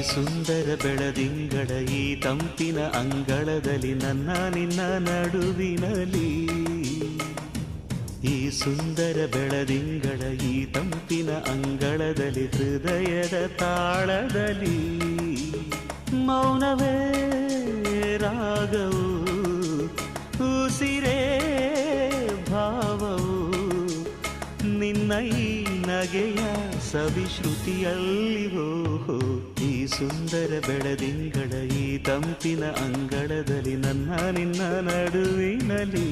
ಸುಂದರ ಬೆಳದಿಂಗಳ ಈ ತಂಪಿನ ಅಂಗಳದಲ್ಲಿ ನನ್ನ ನಿನ್ನ ನಡುವಿನಲ್ಲಿ ಈ ಸುಂದರ ಬೆಳದಿಂಗಳ ಈ ತಂಪಿನ ಅಂಗಳದಲ್ಲಿ ಹೃದಯದ ತಾಳದಲ್ಲಿ ಮೌನವೇ ರಾಗವು ಉಸಿರೇ ಭಾವವು ನಿನ್ನ ಈ ನಗೆಯ ಸವಿಶ್ರುತಿಯಲ್ಲಿವೋ ಈ ಸುಂದರ ಬೆಳದಿಂಗಳ ಈ ತಂಪಿನ ಅಂಗಳದಲ್ಲಿ ನನ್ನ ನಿನ್ನ ನಡುವಿನಲ್ಲಿ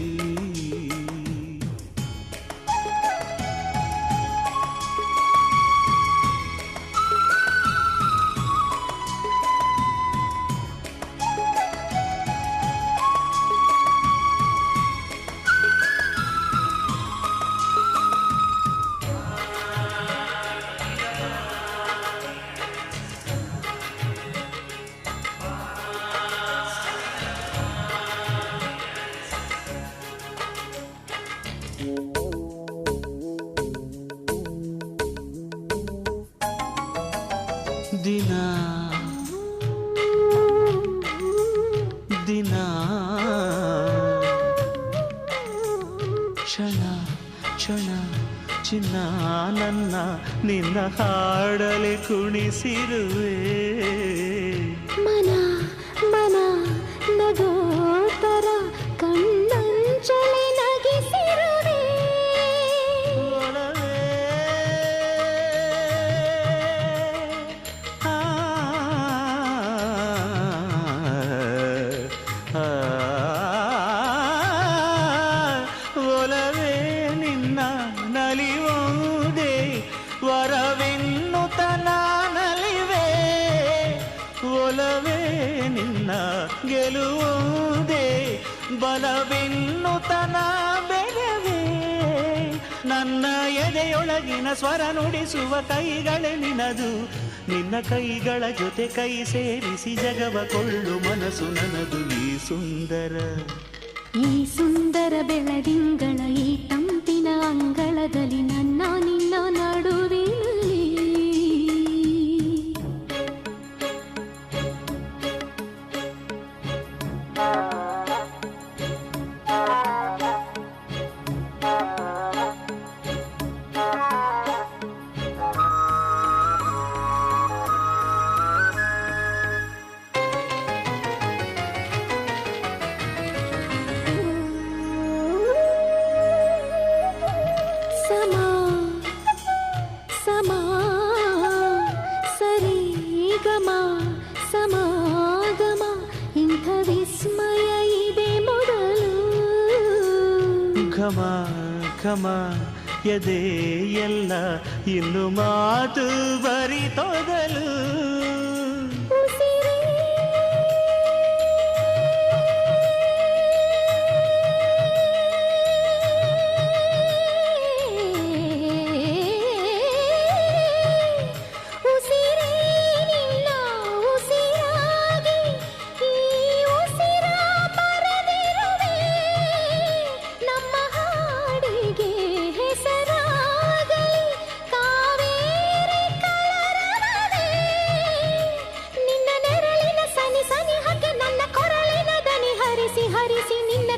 ದಿನ ದಿನ ಕ್ಷಣ ಕ್ಷಣ ಚಿನ್ನ ನನ್ನ ನಿನ್ನ ಹಾಡಲೆ ಕುಣಿಸಿರುವೆ ಮನ ಮನ ನಗೋತರ ಕಣ್ಣಂಚಲೆ ನಗಿಸಿರುವೆ ಒಲವೇ ನಿನ್ನ ನಲಿಯುವುದೇ ವರವೆನ್ನುತ್ತ ನಲಿವೆ ಒಲವೇ ನಿನ್ನ ಗೆಲುವುದೇ ಬಲವೆನ್ನುತ್ತ ಬೆರವೇ ನನ್ನ ಎದೆಯೊಳಗಿನ ಸ್ವರ ನುಡಿಸುವ ಕೈಗಳೇ ನಿನದು ನಿನ್ನ ಕೈಗಳ ಜೊತೆ ಕೈ ಸೇರಿಸಿ ಜಗವ ಕೊಳ್ಳು ಮನಸ್ಸು ನನದು ಈ ಸುಂದರ ಬೆಳದಿಂಗಳ ಈ ತಂಪಿನ ಅಂಗಳದಲ್ಲಿ ನನ್ನ ನಿನ್ನ ನಡುವಿನಲ್ಲಿ ಸಮಾಗಮ ಇಂಥ ವಿಸ್ಮಯ ಇದೆ ಮೊದಲು ಘಮ ಘಮ ಎದೆ ಎಲ್ಲ ಇನ್ನು ಮಾತು ಬರಿತೊದಲು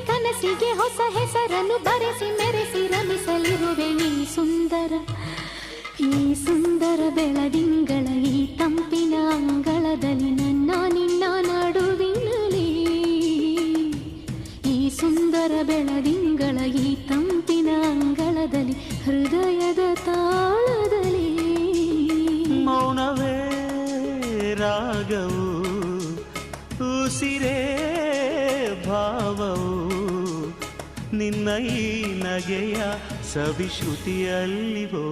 ಕನಸಿಗೆ ಹೊಸ ಹೆಸರನ್ನು ಬರೆಸಿ ಮೆರೆಸಿ ರಮಿಸಲಿರುವೆ ಈ ಸುಂದರ ಬೆಳದಿಂಗಳ ಈ ತಂಪಿನ ಅಂಗಳದಲ್ಲಿ ನನ್ನ ನಿನ್ನ ನಡುವಿನಲ್ಲಿ ಈ ಸುಂದರ ಬೆಳದಿಂಗಳ ಈ ತಂಪಿನ ಅಂಗಳದಲ್ಲಿ ಹೃದಯದ ತಾಳದಲ್ಲಿ ಮೌನವೇ ರಾಗವು ಉಸಿರೇ ಭಾವವು ನಿನ್ನ ಈ ನಗೆಯ ಸವಿಶ್ರುತಿಯಲ್ಲಿವೋ